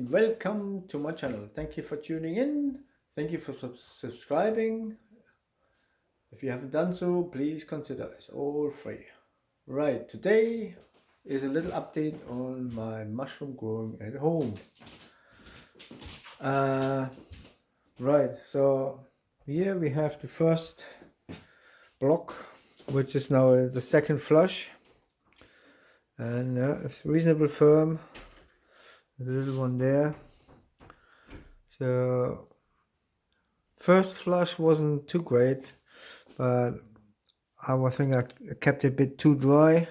and welcome to my channel. Thank you for tuning in. Thank you for subscribing. If you haven't done so, please consider. It's all free. Right, today is a little update on my mushroom growing at home. Right, so here we have the first block, which is now the second flush, and it's reasonably firm. The little one there. So first flush wasn't too great, but I think I kept it a bit too dry.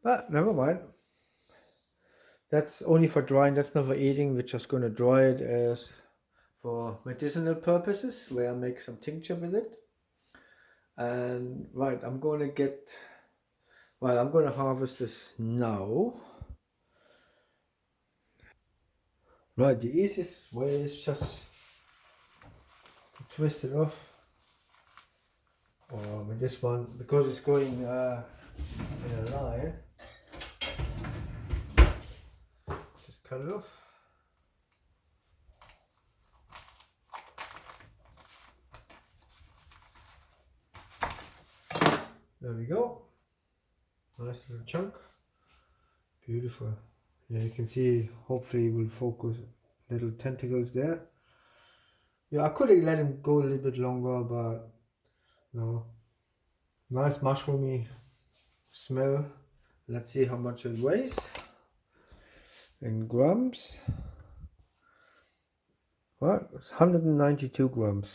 But never mind. That's only for drying. That's not for eating. We're just going to dry it as for medicinal purposes, where I make some tincture with it. And right, I'm going to harvest this now. Right, the easiest way is just to twist it off. Or with this one, because it's going in a line, just cut it off. There we go. Nice little chunk. Beautiful. Yeah, you can see, hopefully it will focus little tentacles there. Yeah, I could have let him go a little bit longer, but no. Nice mushroomy smell. Let's see how much it weighs in grams. Well, it's 192 grams.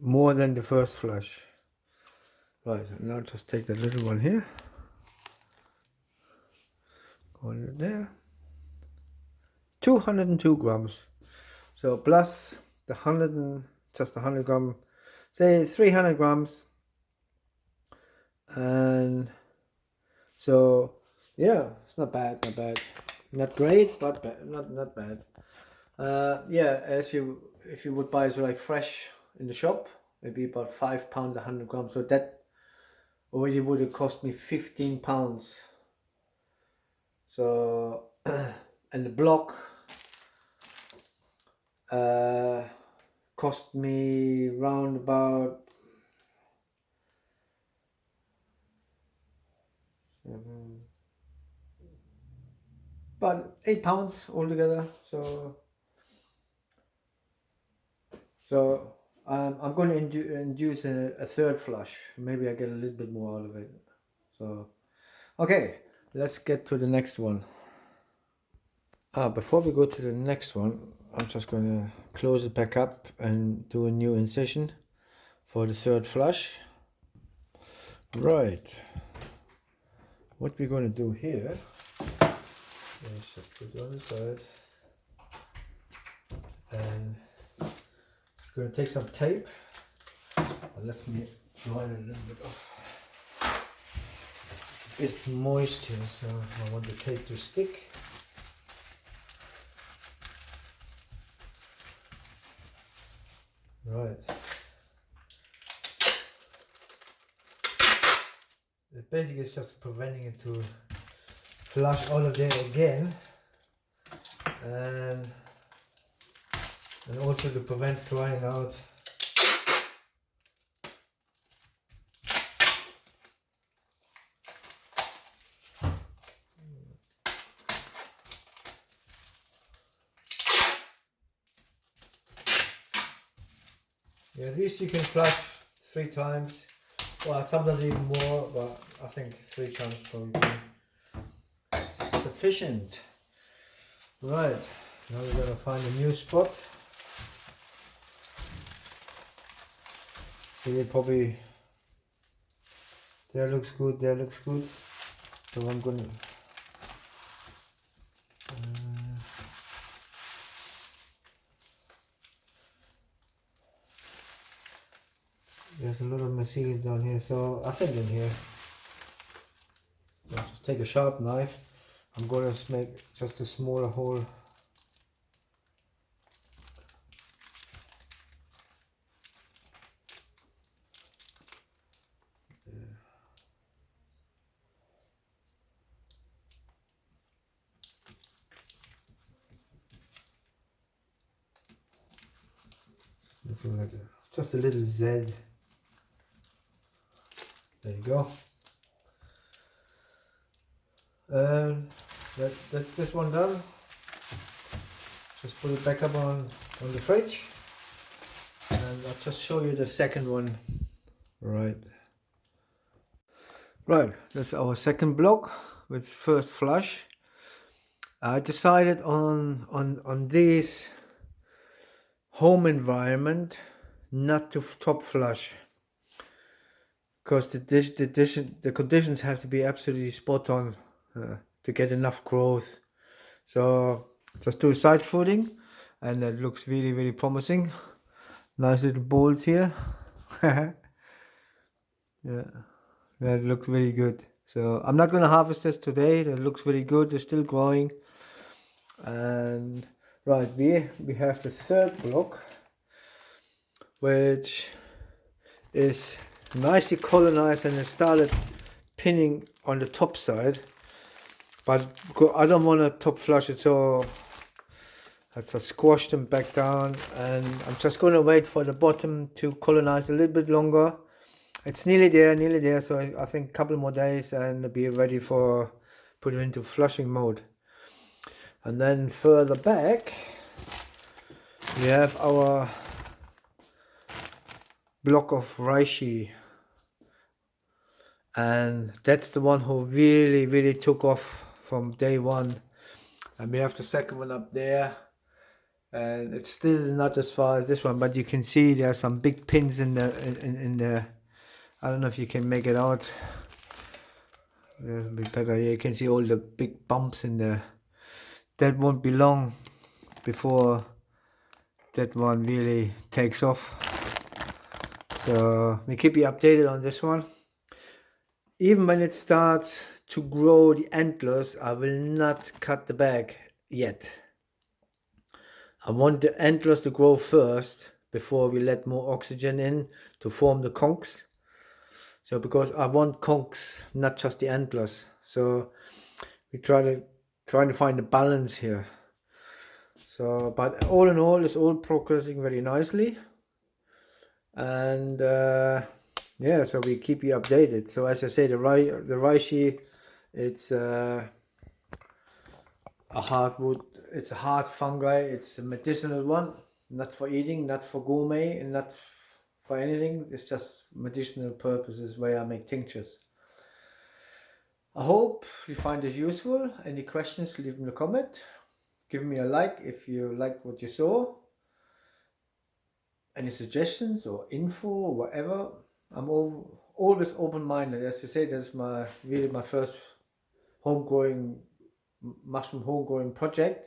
More than the first flush. Right, now just take the little one here. Go in there. 202 grams. So plus the just 100 gram, say 300 grams. And so yeah, it's not bad, not great, but not bad. Yeah, if you would buy it like fresh in the shop, maybe about £5 100 grams. So that already would have cost me £15. So and the block cost me round about £8 altogether. So I'm going to induce a third flush. Maybe I get a little bit more out of it. So okay, let's get to the next one. Before we go to the next one, I'm just going to close it back up and do a new incision for the third flush. Right, what we're going to do here is just put it on the side, and it's going to take some tape, and let me dry it a little bit off. It's a bit moist here, so I want the tape to stick. Right. It basically is just preventing it to flush out of there again, and also to prevent drying out. Yeah, at least you can flush 3 times. Well, sometimes even more, but I think 3 times probably sufficient. Right, now we're going to find a new spot. See, probably there looks good, there looks good. So I'm going to there's a lot of mycelium down here, so I think in here. So I'll just take a sharp knife. I'm going to make just a smaller hole. something like that. Just a little Z. There you go. And that's this one done. Just put it back up on the fridge, and I'll just show you the second one. Right, that's our second block with first flush. I decided on this home environment not to top flush, because the conditions have to be absolutely spot on to get enough growth. So just do side footing, and that looks really promising. Nice little balls here. Yeah, that looks really good. So I'm not going to harvest this today. That looks really good. They're still growing. And right, we have the third block, which is nicely colonized, and it started pinning on the top side, but I don't want to top flush it, so I just squash them back down, and I'm just going to wait for the bottom to colonize a little bit longer. It's nearly there, so I think a couple more days and it'll be ready for putting into flushing mode. And then further back we have our block of reishi, and that's the one who really took off from day one. And we have the second one up there, and it's still not as far as this one, but you can see there are some big pins in the I don't know if you can make it out. There's a bit better. You can see all the big bumps in there. That won't be long before that one really takes off. So we keep you updated on this one. Even when it starts to grow the antlers, I will not cut the bag yet. I want the antlers to grow first before we let more oxygen in to form the conchs. So because I want conchs, not just the antlers. So we trying to find a balance here. So, but all in all, it's all progressing very nicely. And yeah, so we keep you updated. So as I say, the reishi, it's a hardwood. It's a hard fungi. It's a medicinal one, not for eating, not for gourmet, and not for anything. It's just medicinal purposes where I make tinctures. I hope you find this useful. Any questions, leave them in a comment. Give me a like if you like what you saw. Any suggestions or info or whatever. I'm always open-minded. As I say, that's really my first mushroom home-growing project.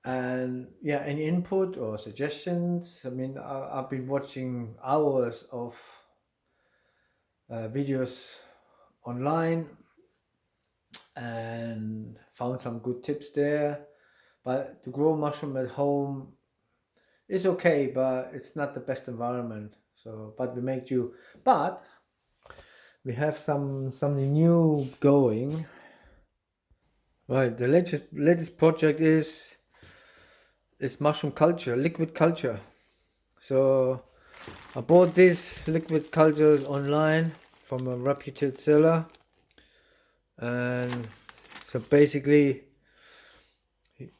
And yeah, any input or suggestions. I mean, I've been watching hours of videos online and found some good tips there. But to grow mushroom at home is okay, but it's not the best environment. So, but we make do. But we have something new going. Right, the latest project is mushroom culture, liquid culture. So I bought these liquid cultures online from a reputed seller, and so basically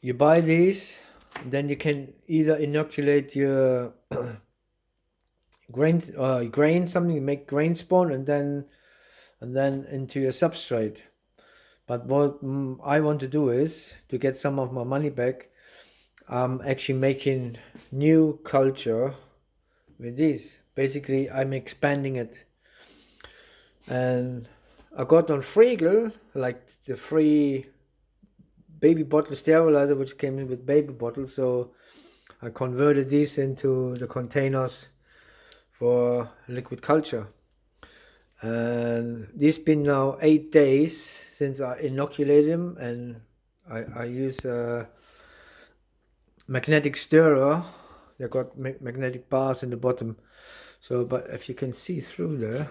you buy these, then you can either inoculate your grain something, make grain spawn, and then into your substrate. But what I want to do is to get some of my money back. I'm actually making new culture with these. Basically, I'm expanding it, and I got on Freegal, like the free baby bottle sterilizer, which came in with baby bottles. So I converted these into the containers for liquid culture, and these been now 8 days since I inoculated them, and I use a magnetic stirrer. They got magnetic bars in the bottom. So, but if you can see through there,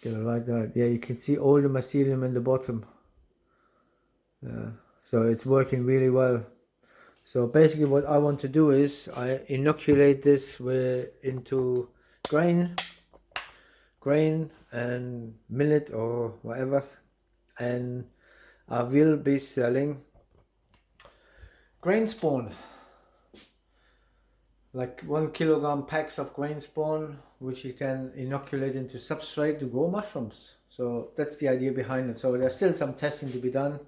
like that, yeah, you can see all the mycelium in the bottom. So it's working really well. So basically what I want to do is I inoculate this into grain and millet or whatever, and I will be selling grain spawn, like 1 kilogram packs of grain spawn, which you can inoculate into substrate to grow mushrooms. So that's the idea behind it. So there's still some testing to be done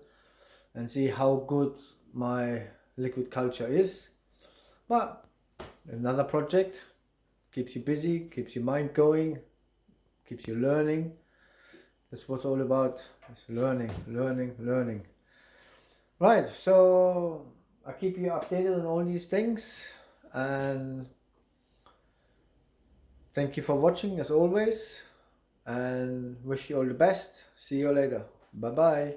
and see how good my liquid culture is, but another project, keeps you busy, keeps your mind going, keeps you learning. That's what it's all about. It's learning. Right, so I keep you updated on all these things, and thank you for watching as always, and wish you all the best. See you later. Bye bye.